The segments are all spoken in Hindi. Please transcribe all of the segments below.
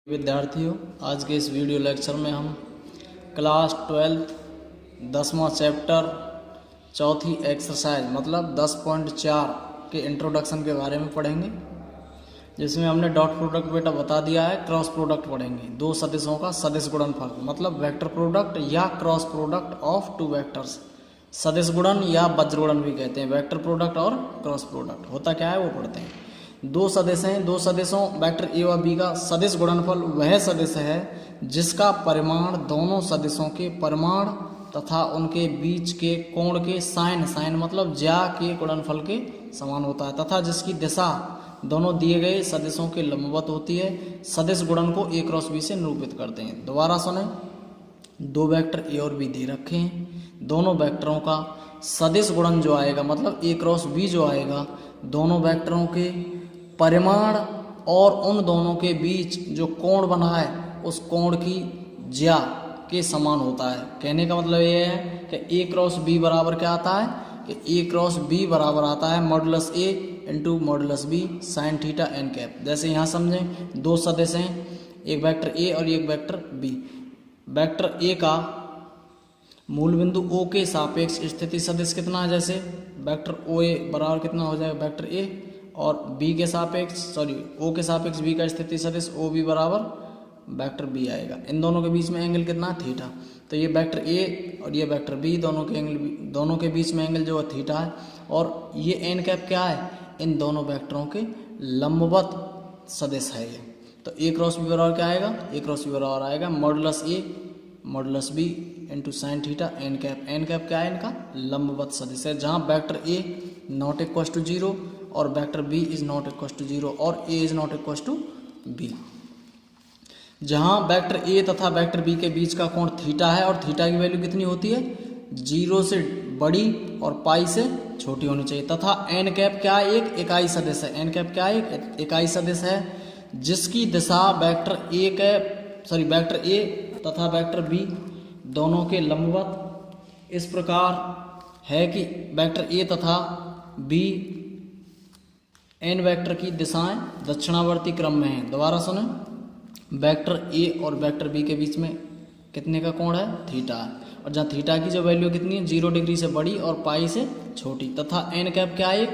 विद्यार्थियों, आज के इस वीडियो लेक्चर में हम क्लास 12 10वां चैप्टर चौथी एक्सरसाइज मतलब 10.4 के इंट्रोडक्शन के बारे में पढ़ेंगे, जिसमें हमने डॉट प्रोडक्ट बेटा बता दिया है। क्रॉस प्रोडक्ट पढ़ेंगे, दो सदिशों का सदिश गुणनफल मतलब वेक्टर प्रोडक्ट या cross product of two vectors. सदिश गुणन या वज्र गुणन भी कहते हैं। वेक्टर प्रोडक्ट और क्रॉस प्रोडक्ट होता क्या है वो पढ़ते हैं। दो सदिश हैं, दो सदिशों वेक्टर ए व बी का सदिश गुणनफल वह सदिश है जिसका परिमाण दोनों सदिशों के परिमाण तथा उनके बीच के कोण के साइन मतलब ज्या के गुणनफल के समान होता है, तथा जिसकी दिशा दोनों दिए गए सदिशों के लंबवत होती है। सदिश गुणन को ए क्रॉस बी से निरूपित करते हैं। दोबारा सुने, दो वेक्टर ए और बी दे रखे हैं, दोनों वेक्टरों का सदिश गुणन जो आएगा मतलब ए क्रॉस बी जो आएगा, दोनों वेक्टरों के परिमाण और उन दोनों के बीच जो कोण बना है उस कोण की ज्या के समान होता है। कहने का मतलब ये है कि ए क्रॉस बी बराबर क्या आता है कि ए क्रॉस बी बराबर आता है modulus A into modulus B sine theta N cap. जैसे यहाँ समझें, दो सदिश हैं, एक वेक्टर ए और एक वेक्टर बी। वेक्टर ए का मूल बिंदु ओ के सापेक्ष स्थिति सदिश कितना है, जैसे वेक्टर ओ ए बराबर कितना हो जाएगा वेक्टर ए, और बी के सापेक्ष ओ के सापेक्ष बी का स्थिति सदिश ओ बी बराबर वेक्टर बी आएगा। इन दोनों के बीच में एंगल कितना है थीटा। तो ये वेक्टर ए और ये वेक्टर बी दोनों के बीच में एंगल जो है थीटा है, और ये एन कैप क्या है, इन दोनों वेक्टरों के लंबवत सदिश है ये। तो ए क्रॉस बी बराबर क्या आएगा, ए क्रॉस बी बराबर आएगा modulus A modulus B into sine theta N cap. N cap क्या है, इनका लंबवत सदिश है, जहाँ vector A not equal to 0 और vector B is not equal to 0 और A is not equal to B. जहाँ वेक्टर ए तथा वेक्टर बी के बीच का कोण थीटा है और थीटा की वैल्यू कितनी होती है, 0 से बड़ी और पाई से छोटी होनी चाहिए, तथा एन कैप क्या है, एक इकाई सदिश है। एन कैप क्या है, एक इकाई सदिश है जिसकी दिशा वेक्टर ए तथा वेक्टर बी दोनों के लंबवत इस प्रकार है कि वेक्टर ए तथा बी एन वेक्टर की दिशाएं दक्षिणावर्ती क्रम में हैं। दोबारा सुने, वेक्टर ए और वेक्टर बी के बीच में कितने का कोण है, थीटा है, और जहाँ थीटा की जो वैल्यू कितनी है, 0 डिग्री से बड़ी और पाई से छोटी, तथा एन कैप क्या है, एक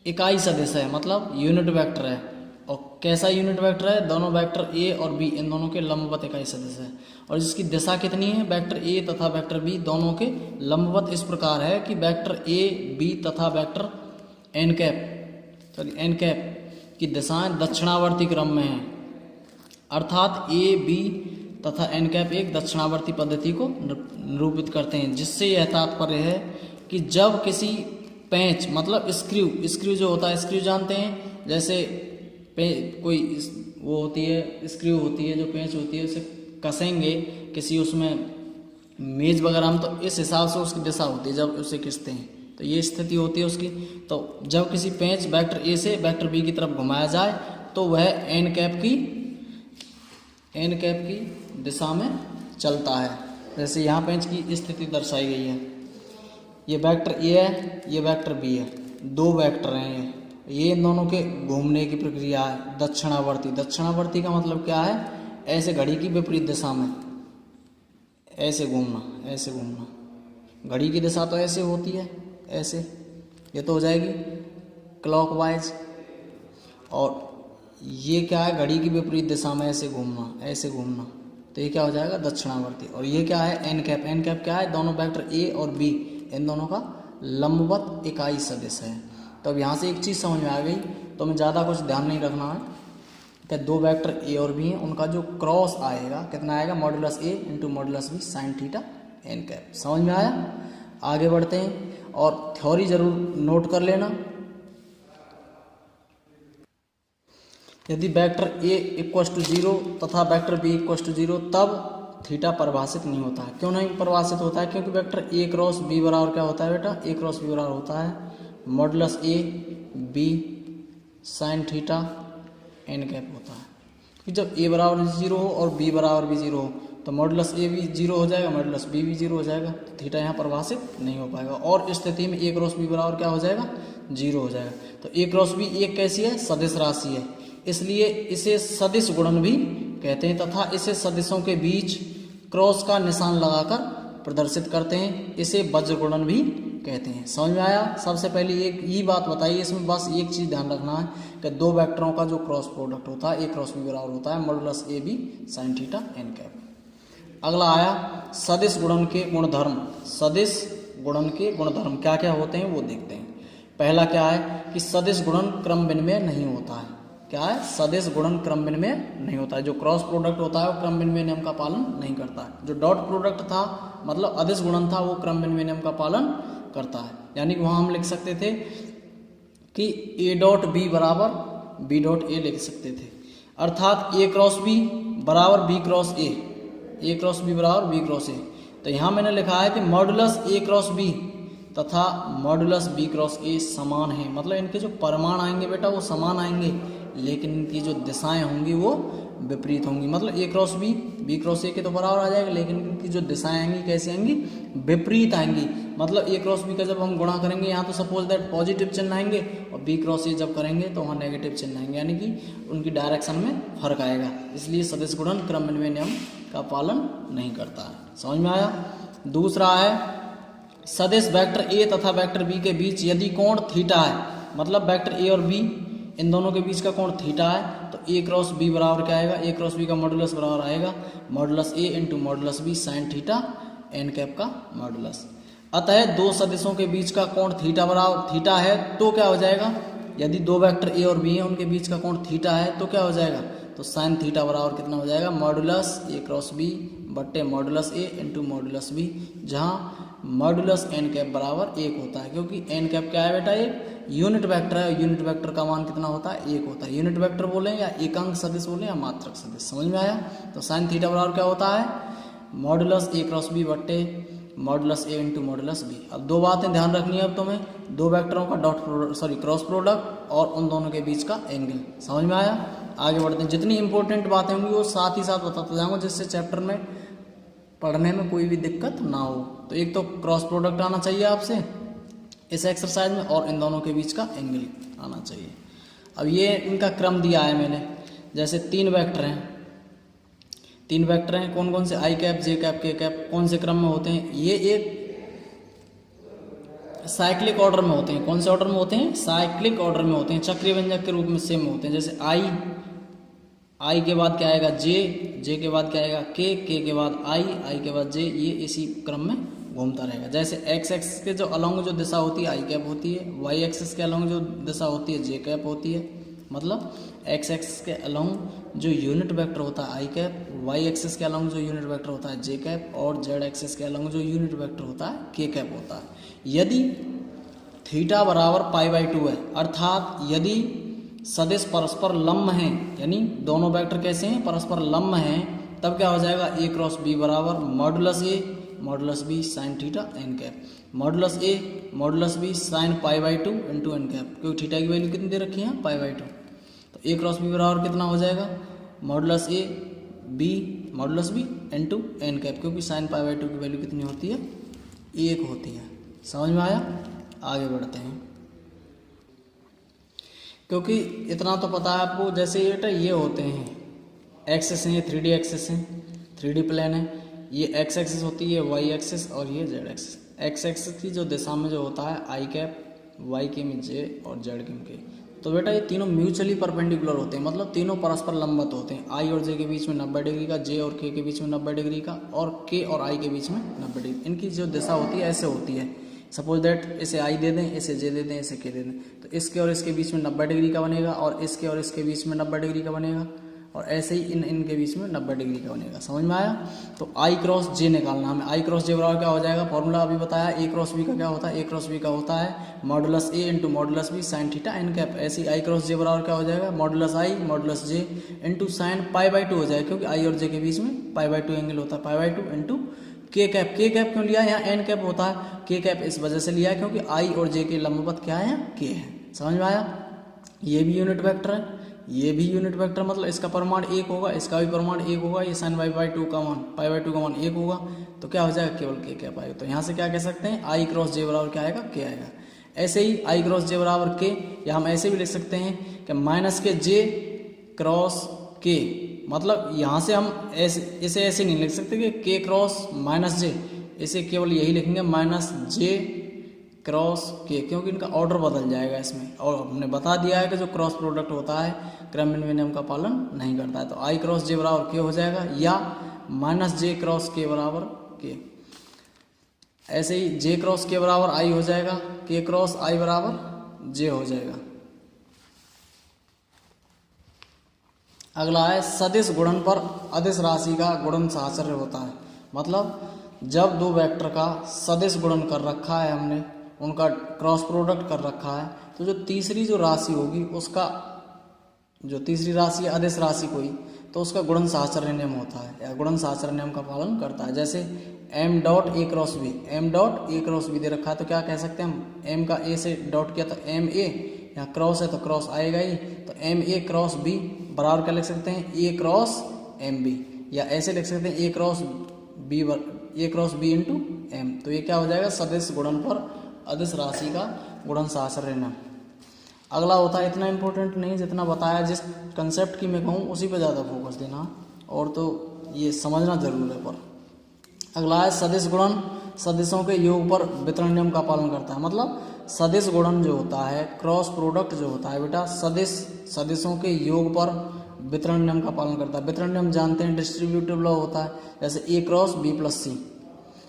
इकाई सदिश है मतलब यूनिट वेक्टर है। और कैसा यूनिट वेक्टर है, दोनों वेक्टर ए और बी इन दोनों के लंबवत इकाई सदिश है, और जिसकी दिशा कितनी है, वेक्टर ए तथा वेक्टर बी दोनों के लंबवत इस प्रकार है कि वेक्टर ए बी तथा वेक्टर एन कैप की दिशाएं दक्षिणावर्ती क्रम में हैं, अर्थात ए बी तथा एन कैप एक दक्षिणावर्ती पद्धति को निरूपित करते हैं। जिससे यह तात्पर्य है कि जब किसी पेंच मतलब स्क्रू जो होता है, स्क्रू जानते हैं, जैसे कोई वो होती है स्क्रू होती है जो पेंच होती है, उसे कसेंगे किसी उसमें मेज वगैरह में, तो इस हिसाब से उसकी दिशा होती है जब उसे खींचते हैं, तो ये स्थिति होती है उसकी। तो जब किसी पेंच वेक्टर ए से वेक्टर बी की तरफ घुमाया जाए तो वह एन कैप की दिशा में चलता है। जैसे यहाँ पेंच की स्थिति दर्शाई गई है, ये वेक्टर ए है, ये वेक्टर बी है, दो वेक्टर हैं ये इन दोनों के घूमने की प्रक्रिया है दक्षिणावर्ती। दक्षिणावर्ती का मतलब क्या है, ऐसे घड़ी की विपरीत दिशा में ऐसे घूमना। घड़ी की दिशा तो ऐसे होती है, ऐसे, ये तो हो जाएगी क्लॉकवाइज, और ये क्या है, घड़ी की विपरीत दिशा में ऐसे घूमना, तो ये क्या हो जाएगा दक्षिणावर्ती। और ये क्या है, एन कैप क्या है, दोनों वेक्टर ए और बी इन दोनों का लंबवत इकाई सदिश है। तो अब यहाँ से एक चीज़ समझ में आ गई, तो हमें ज़्यादा कुछ ध्यान नहीं रखना है कि दो वेक्टर ए और बी हैं, उनका जो क्रॉस आएगा कितना आएगा, modulus A into modulus B sine theta N cap. समझ में आया, आगे बढ़ते हैं और थ्योरी जरूर नोट कर लेना। यदि वेक्टर ए इक्वल टू 0 तथा वेक्टर बी इक्वल टू 0 तब थीटा परिभाषित नहीं होता है। क्यों नहीं परिभाषित होता है, क्योंकि वेक्टर ए क्रॉस बी बराबर क्या होता है बेटा, ए क्रॉस बी बराबर होता है modulus A B sine theta N cap होता है। कि जब ए बराबर 0 हो और बी बराबर भी 0 हो तो मॉडुलस ए भी 0 हो जाएगा, मॉडुलस बी भी 0 हो जाएगा, तो थीटा यहाँ परिभाषित नहीं हो पाएगा, और इस स्थिति में ए क्रॉस बी बराबर क्या हो जाएगा, 0 हो जाएगा। तो ए क्रॉस बी एक कैसी है, सदिश राशि है, इसलिए इसे सदिश गुणन भी कहते हैं तथा इसे सदिशों के बीच क्रॉस का निशान लगाकर प्रदर्शित करते हैं। इसे वज्र गुणन भी कहते हैं। समझ में आया? सबसे पहले एक ये बात बताइए, इसमें बस एक चीज़ ध्यान रखना है कि दो वेक्टरों का जो क्रॉस प्रोडक्ट होता है, ए क्रॉस बी बराबर होता है modulus A B sine theta N cap. अगला आया सदिश गुणन के गुणधर्म। सदिश गुणन के गुणधर्म क्या क्या होते हैं वो देखते हैं। पहला क्या है कि सदिश गुणन क्रम विनिमय नहीं होता है। क्या है? सदिश गुणन क्रम विनिमय नहीं होता है। जो क्रॉस प्रोडक्ट होता है वो क्रम विनिमय नियम का पालन नहीं करता है। जो डॉट प्रोडक्ट था मतलब अदिश गुणन था वो क्रम विनिमय नियम का पालन करता है। यानी कि वहाँ हम लिख सकते थे कि ए डॉट बी बराबर बी डॉट ए लिख सकते थे, अर्थात ए क्रॉस बी बराबर B cross A cross B बराबर बी क्रॉस ए। तो यहाँ मैंने लिखा है कि मॉडुलस ए क्रॉस बी तथा मॉडुलस बी क्रॉस ए समान है। मतलब इनके जो परिमाण आएंगे बेटा वो समान आएंगे, लेकिन इनकी जो दिशाएं होंगी वो विपरीत होंगी। मतलब A cross B B cross A के तो बराबर आ जाएगा, लेकिन इनकी जो दिशाएं आएंगी कैसे आएंगी? विपरीत आएंगी। मतलब ए क्रॉस बी का जब हम गुणा करेंगे यहाँ तो सपोज दैट पॉजिटिव चिन्ह आएंगे, और बी क्रॉस ए जब करेंगे तो वहाँ नेगेटिव चिन्ह आएंगे, यानी कि उनकी डायरेक्शन में फर्क आएगा। इसलिए सदिश गुणन क्रम विनिमय नियम का पालन नहीं करता है। समझ में आया? दूसरा है सदिश वेक्टर ए तथा वेक्टर बी के बीच यदि कोण थीटा है, मतलब वेक्टर ए और बी इन दोनों के बीच का कोण थीटा है, तो ए क्रॉस बी बराबर क्या आएगा? ए क्रॉस बी का मॉडुलस बराबर आएगा modulus A into modulus B sine theta N cap का मॉडुलस। अतः दो सदिशों के बीच का कोण थीटा बराबर थीटा है तो क्या हो जाएगा? यदि दो वेक्टर ए और बी हैं उनके बीच का कोण थीटा है तो क्या हो जाएगा? तो साइन थीटा बराबर कितना हो जाएगा? मॉडुलस ए क्रॉस बी बट्टे modulus A into modulus B, जहाँ मॉडुलस एन कैप बराबर 1 होता है, क्योंकि एन कैप क्या है बेटा? एक यूनिट वेक्टर है। यूनिट वेक्टर का मान कितना होता है? 1 होता है। यूनिट वेक्टर बोले या एकांक सदिश बोले या मात्रक सदिश। समझ में आया? तो साइन थीटा बराबर क्या होता है? मॉडुलस ए क्रॉस बी बट्टे modulus A into modulus B. अब दो बातें ध्यान रखनी है अब तुम्हें, दो वेक्टरों का क्रॉस प्रोडक्ट और उन दोनों के बीच का एंगल। समझ में आया? आगे बढ़ते हैं। जितनी इंपॉर्टेंट बातें होंगी वो साथ ही साथ बताता जाऊंगा, जिससे चैप्टर में पढ़ने में कोई भी दिक्कत ना हो। तो एक तो क्रॉस प्रोडक्ट आना चाहिए आपसे इस एक्सरसाइज में, और इन दोनों के बीच का एंगल आना चाहिए। अब ये इनका क्रम दिया है मैंने, जैसे तीन वेक्टर हैं कौन कौन से? आई कैप जे कैप के कैप। कौन से क्रम में होते हैं? ये एक साइक्लिक ऑर्डर में होते हैं। कौन से ऑर्डर में होते हैं? साइक्लिक ऑर्डर में होते हैं, चक्रीय व्यंजक के रूप में सेम होते हैं। जैसे आई के बाद क्या आएगा? जे के बाद क्या आएगा? के के बाद आई के बाद जे, ये इसी क्रम में घूमता रहेगा। जैसे एक्स एक्सिस के जो अलोंग जो दिशा होती है आई कैप होती है, वाई एक्सिस के अलोंग जो दिशा होती है जे कैप होती है। मतलब एक्स एक्सिस के अलोंग जो यूनिट वेक्टर होता है आई कैप, वाई एक्सिस के अलोंग जो यूनिट वेक्टर होता है जे कैप, और जेड एक्सिस के अलोंग जो यूनिट वेक्टर होता है के कैप होता है। यदि थीटा बराबर π/2 है, अर्थात यदि सदिश परस्पर लंब हैं, यानी दोनों वेक्टर कैसे हैं? परस्पर लंब हैं, तब क्या हो जाएगा? ए क्रॉस बी बराबर modulus A modulus B sine theta N cap, modulus A modulus B sine π/2 into N cap, क्योंकि थीटा की वैल्यू कितनी दे रखी है? π/2। तो ए क्रॉस बी बराबर कितना हो जाएगा? Modulus A B modulus B into N cap, क्योंकि साइन π/2 की वैल्यू कितनी होती है? 1 होती है। समझ में आया? आगे बढ़ते हैं। क्योंकि इतना तो पता है आपको, जैसे ये होते हैं एक्सेस हैं, 3D एक्सेस हैं, 3D प्लेन है। ये एक्स एक्सिस होती है, वाई एक्सिस, और ये जेड एक्सिस। एक्स एक्सिस की जो दिशा में जो होता है आई कैप, वाई के में जे और जेड के में के। तो बेटा ये तीनों म्यूचुअली परपेंडिकुलर होते हैं, मतलब तीनों परस्पर लंबवत होते हैं। आई और जे के बीच में 90 डिग्री का, जे और के बीच में 90 डिग्री का, और के और आई के बीच में 90 डिग्री। इनकी जो दिशा होती है ऐसे होती है। सपोज दैट इसे आई दे दें, इसे जे दे दें, इसे के दे दें, तो इसके और इसके बीच में 90 डिग्री का बनेगा, और इसके और इसके बीच में 90 डिग्री का बनेगा, और ऐसे ही इनके बीच में 90 डिग्री का बनेगा। समझ में आया? तो आई क्रॉस जे निकालना हमें। आई क्रॉस जे बराबर क्या हो जाएगा? फॉर्मूला अभी बताया। ए क्रॉस बी का क्या होता है? ए क्रॉस बी का होता है modulus A into modulus B sine theta N cap. ऐसे ही आई क्रॉस जे बराबर क्या हो जाएगा? Modulus I modulus J into sine π/2 हो जाएगा, क्योंकि आई और जे के बीच में π/2 एंगल होता है। π/2 इंटू के कैप। के कैप क्यों लिया? यहाँ एन कैप होता है। के कैप इस वजह से लिया है क्योंकि आई और जे के लंबवत क्या है? के है। समझ में आया? ये भी यूनिट वेक्टर है, ये भी यूनिट वेक्टर, मतलब इसका परिमाण 1 होगा, इसका भी परिमाण 1 होगा। ये साइन π/2 का मान 1 होगा, तो क्या हो जाएगा? केवल के कैप आएगा। तो यहाँ से क्या कह सकते हैं? आई क्रॉस जे बराबर क्या आएगा? के आएगा। ऐसे ही आई क्रॉस जे बराबर के, या हम ऐसे भी लिख सकते हैं कि माइनस के जे क्रॉस के, मतलब यहाँ से हम इसे ऐसे नहीं लिख सकते कि के क्रॉस माइनस जे, इसे केवल यही लिखेंगे माइनस जे क्रॉस के, क्योंकि इनका ऑर्डर बदल जाएगा इसमें। और हमने बता दिया है कि जो क्रॉस प्रोडक्ट होता है क्रमनिर्णय नियम का पालन नहीं करता है। तो आई क्रॉस जे बराबर के हो जाएगा या माइनस जे क्रॉस के बराबर के। ऐसे ही जे क्रॉस के बराबर आई हो जाएगा, के क्रॉस आई बराबर जे हो जाएगा। अगला है सदिश गुणन पर अदिश राशि का गुणन साहचर्य होता है। मतलब जब दो वेक्टर का सदिश गुणन कर रखा है हमने, उनका क्रॉस प्रोडक्ट कर रखा है, तो जो तीसरी जो राशि होगी उसका, जो तीसरी राशि है अदिश राशि कोई, तो उसका गुणन साहचर्य नियम होता है या गुणन साहचर्य नियम का पालन करता है। जैसे m dot A cross B, m dot A cross B दे रखा है, तो क्या कह सकते हैं हम, m का a से डॉट किया तो m a, यहाँ क्रॉस है तो क्रॉस आएगा ही, तो m a क्रॉस b बराबर क्या लिख सकते हैं, a क्रॉस m b, या ऐसे लिख सकते हैं a cross b into m। तो ये क्या हो जाएगा, सदिश गुणन पर अदिश राशि का गुणन साहचर्य नियम। अगला होता है, इतना इंपॉर्टेंट नहीं जितना बताया, जिस कंसेप्ट की मैं कहूँ उसी पे ज़्यादा फोकस देना, और तो ये समझना जरूर है। पर अगला है सदिश गुणन सदिशों के योग पर वितरण नियम का पालन करता है। मतलब सदिश गुणन जो होता है, क्रॉस प्रोडक्ट जो होता है बेटा, सदिशों के योग पर वितरण नियम का पालन करता है। वितरण नियम जानते हैं, डिस्ट्रीब्यूटिव लॉ होता है। जैसे ए क्रॉस बी प्लस सी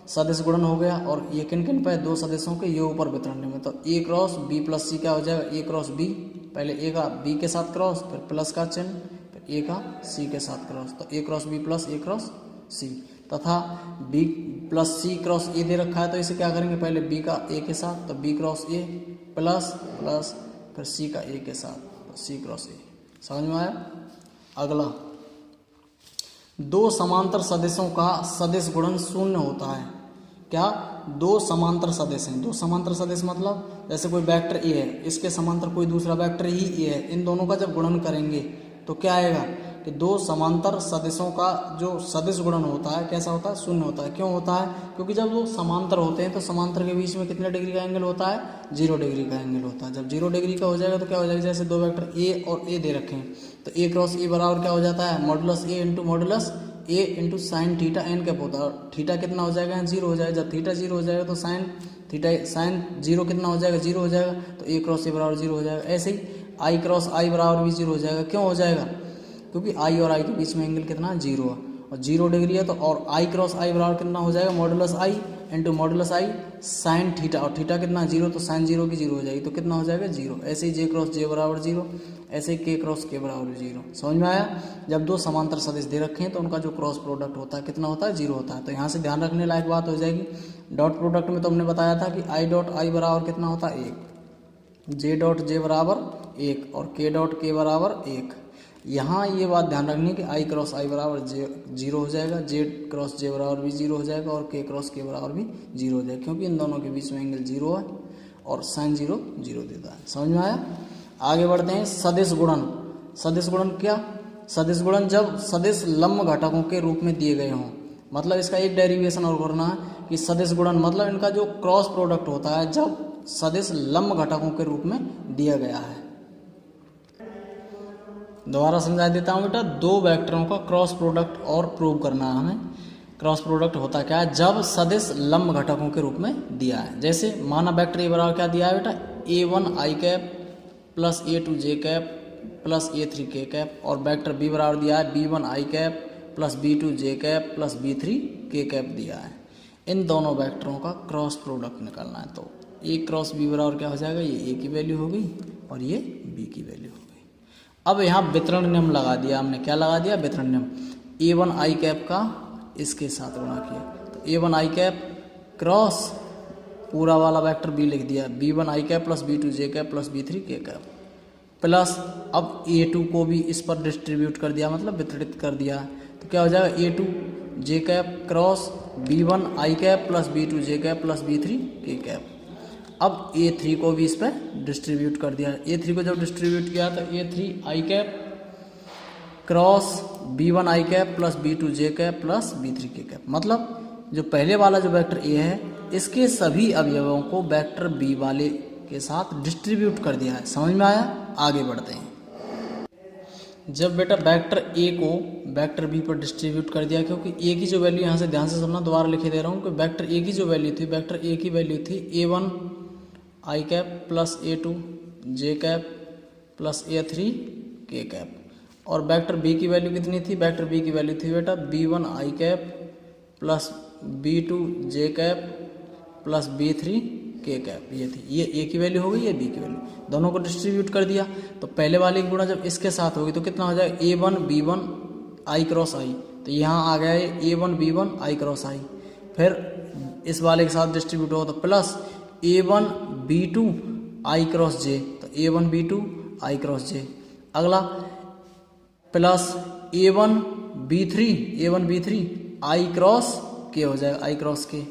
सदिश गुणन हो गया, और ये किन किन पे, दो सदिशों के योग पर वितरण नियम। तो ए क्रॉस बी प्लस सी क्या हो जाएगा, ए क्रॉस बी, पहले ए का बी के साथ क्रॉस, फिर प्लस का चिन्ह, फिर ए का सी के साथ क्रॉस, तो A cross B plus A cross C. तथा B plus C cross A दे रखा है, तो इसे क्या करेंगे, पहले बी का ए के साथ, तो B cross A plus plus, फिर सी का ए के साथ, तो सी क्रॉस ए। समझ में आया। अगला, दो समांतर सदिशों का सदिश गुणन शून्य होता है। क्या, दो समांतर सदिश हैं। दो समांतर सदिश मतलब जैसे कोई वेक्टर ए है, इसके समांतर कोई दूसरा वेक्टर ही ए है, इन दोनों का जब गुणन करेंगे तो क्या आएगा कि दो समांतर सदिशों का जो सदिश गुणन होता है कैसा होता है, शून्य होता है। क्यों होता है, क्योंकि जब वो समांतर होते हैं तो समांतर के बीच में कितने डिग्री का एंगल होता है, 0 डिग्री का एंगल होता है। जब 0 डिग्री का हो जाएगा तो क्या हो जाएगा, जैसे दो वेक्टर ए और ए दे रखे हैं, तो ए क्रॉस ए बराबर क्या हो जाता है, modulus A into modulus A into sine theta N cap होता है। और थीटा कितना हो जाएगा, 0 हो जाएगा। जब थीटा 0 हो जाएगा तो साइन 0 कितना हो जाएगा, 0 हो जाएगा, तो ए क्रॉस ए बराबर 0 हो जाएगा। ऐसे ही आई क्रॉस आई बराबर भी 0 हो जाएगा। क्यों हो जाएगा, क्योंकि आई और आई के बीच में एंगल कितना, 0 है, और 0 डिग्री है। तो और आई क्रॉस आई बराबर कितना हो जाएगा, मॉडुलस आई इंटू मॉडुलस आई साइन थीटा, और थीटा कितना 0, तो साइन 0 की 0 हो जाएगी, तो कितना हो जाएगा 0। ऐसे ही जे क्रॉस जे बराबर 0, ऐसे ही के क्रॉस के बराबर 0। समझ में आया। जब दो समांतर सदिश दे रखे हैं तो उनका जो क्रॉस प्रोडक्ट होता है कितना होता है, 0 होता है। तो यहाँ से ध्यान रखने लायक बात हो जाएगी। डॉट प्रोडक्ट में तो हमने बताया था कि आई डॉट आई बराबर कितना होता है 1, जे डॉट जे बराबर 1 और के डॉट के बराबर 1। यहाँ ये बात ध्यान रखनी है कि आई क्रॉस आई बराबर 0 हो जाएगा, जे क्रॉस जे बराबर भी 0 हो जाएगा, और के क्रॉस के बराबर भी 0 हो जाएगा, क्योंकि इन दोनों के बीच में एंगल 0 है और साइन 0 0 देता है। समझ में आया। आगे बढ़ते हैं, सदिश गुणन। सदिश गुणन क्या, सदिश गुणन जब सदिश लंब घटकों के रूप में दिए गए हों। मतलब इसका एक डेरिवेशन और करना है कि सदिश गुणन मतलब इनका जो क्रॉस प्रोडक्ट होता है जब सदिश लंब घटकों के रूप में दिया गया है। दोबारा समझा देता हूँ बेटा, दो वेक्टरों का क्रॉस प्रोडक्ट और प्रूव करना है हमें। क्रॉस प्रोडक्ट होता क्या है, जब सदिश लंब घटकों के रूप में दिया है। जैसे माना वेक्टर ए बराबर क्या दिया है बेटा, a1 आई कैप प्लस a2 जे कैप प्लस a3 के कैप, और वेक्टर बी बराबर दिया है b1 आई कैप प्लस b2 जे कैप प्लस b3 के कैप दिया है। इन दोनों वेक्टरों का क्रॉस प्रोडक्ट निकालना है। तो a क्रॉस b बराबर क्या हो जाएगा, ये a की वैल्यू हो गई और ये b की वैल्यू हो गई। अब यहाँ वितरण नियम लगा दिया हमने। क्या लगा दिया, वितरण नियम। a1 आई कैप का इसके साथ गुणा किया, तो a1 आई कैप क्रॉस पूरा वाला वेक्टर b लिख दिया, b1 आई कैप प्लस b2 जे कैप प्लस b3 के कैप प्लस, अब a2 को भी इस पर डिस्ट्रीब्यूट कर दिया, मतलब वितरित कर दिया। तो क्या हो जाएगा, a2 जे कैप क्रॉस b1 आई कैप प्लस b2 जे कैप प्लस b3 के कैप। अब a3 को भी इस पर डिस्ट्रीब्यूट कर दिया। a3 को जब डिस्ट्रीब्यूट किया तो a3 आई कैप क्रॉस b1 आई कैप प्लस b2 जे कैप प्लस b3 के कैप। मतलब जो पहले वाला जो वेक्टर a है इसके सभी अवयवों को वेक्टर b वाले के साथ डिस्ट्रीब्यूट कर दिया है। समझ में आया। आगे बढ़ते हैं। जब बेटा वेक्टर ए को वेक्टर बी पर डिस्ट्रीब्यूट कर दिया, क्योंकि ए की जो वैल्यू यहाँ से ध्यान से सुनना, दोबारा लिखे दे रहा हूँ कि वेक्टर ए की जो वैल्यू थी, वेक्टर ए की वैल्यू थी a1 i cap plus a2 j cap plus a3 k cap, और वेक्टर बी की वैल्यू कितनी थी, वेक्टर बी की वैल्यू थी बेटा b1 i cap plus b2 j cap plus b3 k cap, ये थी, ये ए की वैल्यू हो गई, ये बी की वैल्यू, दोनों को डिस्ट्रीब्यूट कर दिया। तो पहले वाले की गुणा जब इसके साथ होगी तो कितना हो जाएगा, a1 b1 i cross i, तो यहाँ आ गया है a1 b1 i cross i, फिर इस वाले के साथ डिस्ट्रीब्यूट होगा तो plus a1 b2 i cross j, तो a1 b2 i cross j, अगला plus a1 b3 i cross k हो जाएगा, i क्रॉस k,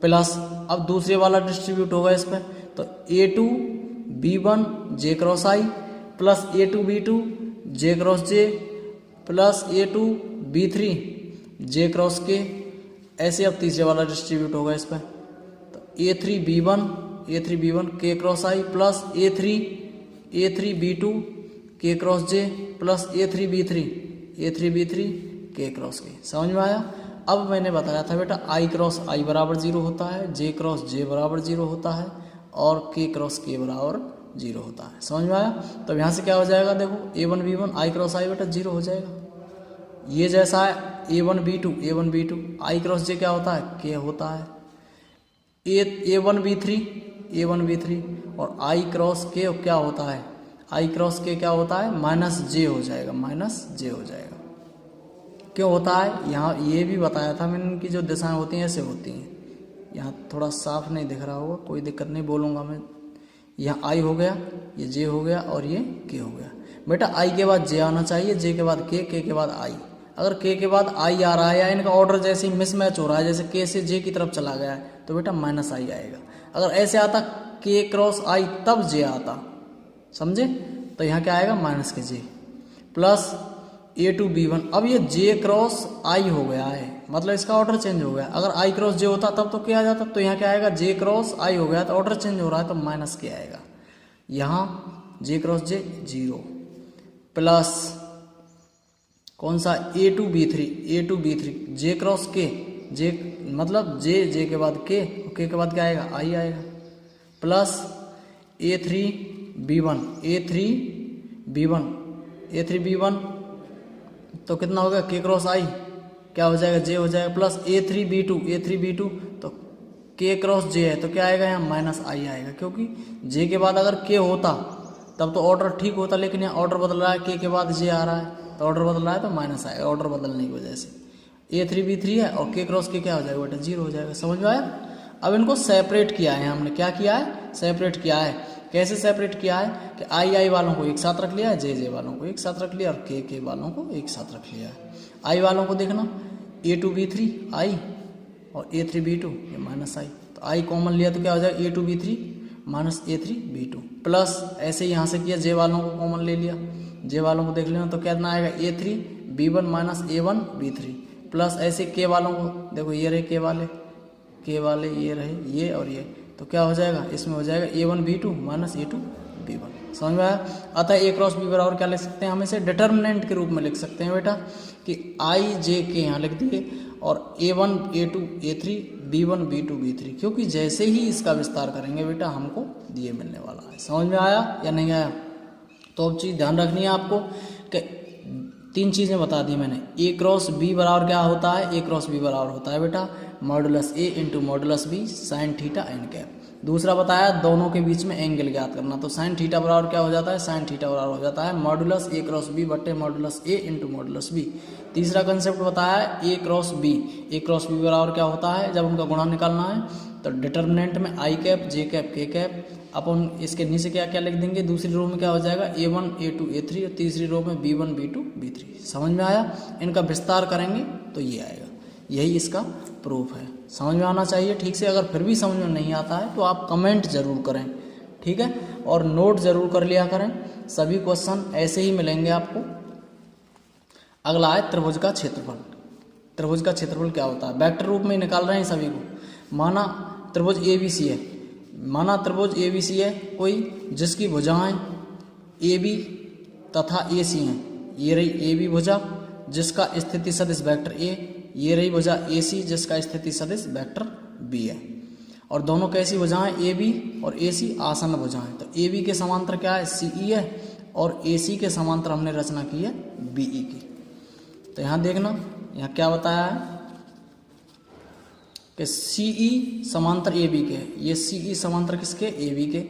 प्लस अब दूसरे वाला डिस्ट्रीब्यूट होगा इस पर, तो a2 b1 j cross i plus a2 b2 j cross j plus a2 b3 j cross k, ऐसे अब तीसरे वाला डिस्ट्रीब्यूट होगा इस पर, तो a3 b1 k cross i plus a3 b2 k cross j plus a3 b3 k cross k। समझ में आया? अब मैंने बताया था बेटा i क्रॉस i बराबर 0 होता है, j क्रॉस j बराबर 0 होता है और k क्रॉस k बराबर 0 होता है। समझ में आया? तो यहाँ से क्या हो जाएगा, देखो a1 b1 i cross i बेटा 0 हो जाएगा। ये जैसा है a1 b2 i cross j क्या होता है, k होता है। a1 b3 और i क्रॉस k क्या होता है, i क्रॉस k क्या होता है, माइनस j हो जाएगा। क्यों होता है, यहाँ ये भी बताया था मैंने, इनकी जो दिशाएं होती हैं ऐसे होती हैं। यहाँ थोड़ा साफ नहीं दिख रहा होगा, कोई दिक्कत नहीं, बोलूँगा मैं। यहाँ i हो गया, ये j हो गया और ये k हो गया। बेटा i के बाद j आना चाहिए, j के बाद k के बाद i। अगर k के बाद i आ रहा है या इनका ऑर्डर जैसे ही मिसमैच हो रहा है, जैसे k से j की तरफ चला गया है, तो बेटा माइनस i आएगा। अगर ऐसे आता k क्रॉस i तब j आता, समझे? तो यहाँ क्या आएगा, माइनस के j प्लस a2 b1। अब ये j क्रॉस i हो गया है, मतलब इसका ऑर्डर चेंज हो गया। अगर i क्रॉस j होता तब तो क्या आ जाता, तो यहाँ क्या आएगा, j क्रॉस i हो गया तो ऑर्डर चेंज हो रहा है तो माइनस के आएगा। यहाँ j क्रॉस j 0 प्लस कौन सा a2 b3 j cross k, j मतलब j के बाद k के बाद क्या आएगा, i आएगा, प्लस a3 b1 तो कितना होगा, k क्रॉस i क्या हो जाएगा, j हो जाएगा, प्लस a3 b2 तो k क्रॉस j है तो क्या आएगा, यहाँ माइनस i आएगा, क्योंकि j के बाद अगर k होता तब तो ऑर्डर ठीक होता, लेकिन यहाँ ऑर्डर बदल रहा है, k के बाद j आ रहा है तो ऑर्डर बदल रहा है तो माइनस आएगा, ऑर्डर बदलने की वजह से। a3 b3 है और k क्रॉस k क्या हो जाएगा बेटा, 0 हो जाएगा। समझ में आया? अब इनको सेपरेट किया है हमने, क्या किया है, सेपरेट किया है। कैसे सेपरेट किया है कि i वालों को एक साथ रख लिया है, j वालों को एक साथ रख लिया और k वालों को एक साथ रख लिया है। i वालों को देखना, a2 b3 i और a3 b2 ये माइनस i, तो i कॉमन लिया तो क्या हो जाएगा, a2 b3 minus a3 b2 plus ऐसे यहाँ से किया, j वालों को कॉमन ले लिया, j वालों को देख लेना तो कितना आएगा, a3 b1 minus a1 b3 plus ऐसे k वालों को देखो, ये रहे k वाले ये रहे ये और ये, तो क्या हो जाएगा, इसमें हो जाएगा a1 b2 minus a2 b1। समझ में आया? अतः a क्रॉस b बराबर क्या लिख सकते हैं, हम इसे डिटर्मिनेंट के रूप में लिख सकते हैं बेटा कि i j k यहाँ लिख दिए और a1 a2 a3 b1 b2 b3, क्योंकि जैसे ही इसका विस्तार करेंगे बेटा हमको दिए मिलने वाला है। समझ में आया या नहीं आया? तो अब चीज़ ध्यान रखनी है आपको कि 3 चीज़ें बता दी मैंने। a क्रॉस b बराबर क्या होता है, a क्रॉस b बराबर होता है बेटा modulus a into modulus b sine theta N cap. दूसरा बताया दोनों के बीच में एंगल ज्ञात करना, तो साइन थीटा बराबर क्या हो जाता है, साइन थीटा बराबर हो जाता है मॉडुलस a क्रॉस b बट्टे modulus a into modulus b। तीसरा कंसेप्ट बताया a क्रॉस b बराबर क्या होता है, जब उनका गुणा निकालना है तो डिटर्मिनेंट में i cap j cap k cap, अपन इसके नीचे क्या क्या लिख देंगे, दूसरी रो में क्या हो जाएगा a1 a2 a3 और तीसरी रो में b1 b2 b3। समझ में आया? इनका विस्तार करेंगे तो ये आएगा, यही इसका प्रूफ है। समझ में आना चाहिए ठीक से। अगर फिर भी समझ में नहीं आता है तो आप कमेंट जरूर करें, ठीक है, और नोट जरूर कर लिया करें। सभी क्वेश्चन ऐसे ही मिलेंगे आपको। अगला है त्रिभुज का क्षेत्रफल। त्रिभुज का क्षेत्रफल क्या होता है, वेक्टर रूप में निकाल रहे हैं सभी को। माना त्रिभुज ABC है, माना त्रिभुज ABC है कोई जिसकी भुजाएं AB तथा AC हैं, ये रही ए बी भुजा जिसका स्थिति सदिश वेक्टर ए, ये रही भुजा ए सी जिसका स्थिति सदिश वेक्टर बी है। और दोनों कैसी भुजाएं ए बी और ए सी आसन्न भुजाएं। तो ए बी के समांतर क्या है सी ई है और ए सी के समांतर हमने रचना की है बी ई की। तो यहाँ देखना यहाँ क्या बताया है कि सी ई समांतर ए बी के है, ये सी ई समांतर किसके ए बी के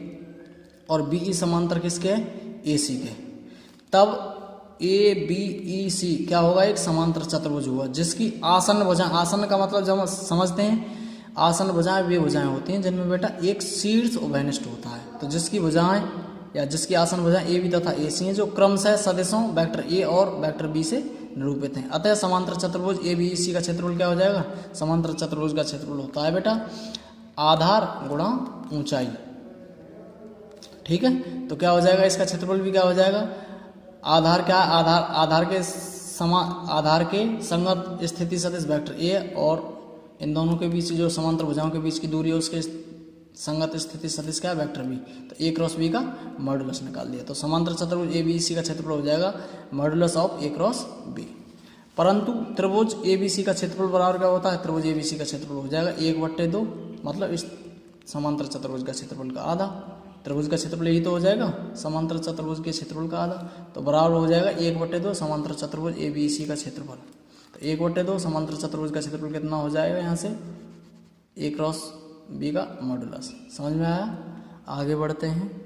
और बी ई समांतर किसके ए सी के। तब ए बी ई सी क्या होगा एक समांतर चतुर्भुज हुआ जिसकी आसन्न भुजाएं, आसन्न का मतलब जब समझते हैं आसन्न भुजाएं वे भुजाएं होती हैं जिनमें बेटा एक शीर्ष उभयनिष्ठ होता है। तो जिसकी भुजाएं या जिसकी आसन्न भुजाएं ए बी तथा ए सी हैं जो क्रमशः सदिशों वेक्टर ए और वेक्टर बी से निरूपित हैं। अतः समांतर चतुर्भुज ए बी ई सी का क्षेत्रफल क्या हो जाएगा, समांतर चतुर्भुज का क्षेत्रफल होता है बेटा आधार गुणा ऊंचाई। ठीक है, तो क्या हो जाएगा इसका क्षेत्रफल भी क्या हो जाएगा, आधार क्या है, आधार के संगत स्थिति सदिश वेक्टर ए और इन दोनों के बीच जो समांतर भुजाओं के बीच की दूरी है उसके संगत स्थिति सदिश क्या है वेक्टर बी। तो ए क्रॉस बी का मॉडुलस निकाल दिया। तो समांतर चतुर्भुज ए बी सी का क्षेत्रफल हो जाएगा modulus of A cross B. परंतु त्रिभुज ए बी सी का क्षेत्रफल बराबर क्या होता है, त्रिभुज ए बी सी का क्षेत्रफल हो जाएगा 1/2 मतलब इस समांतर चतुर्भुज का क्षेत्रफल का आधा। त्रिभुज का क्षेत्रफल यही तो हो जाएगा समांतर चतुर्भुज के क्षेत्रफल का आधा। तो बराबर हो जाएगा 1/2 समांतर चतुर्भुज ए बी सी का क्षेत्रफल। तो 1/2 समांतर चतुर्भुज का क्षेत्रफल कितना हो जाएगा यहाँ से ए क्रॉस बी का मॉडुलस। समझ में आया, आगे बढ़ते हैं।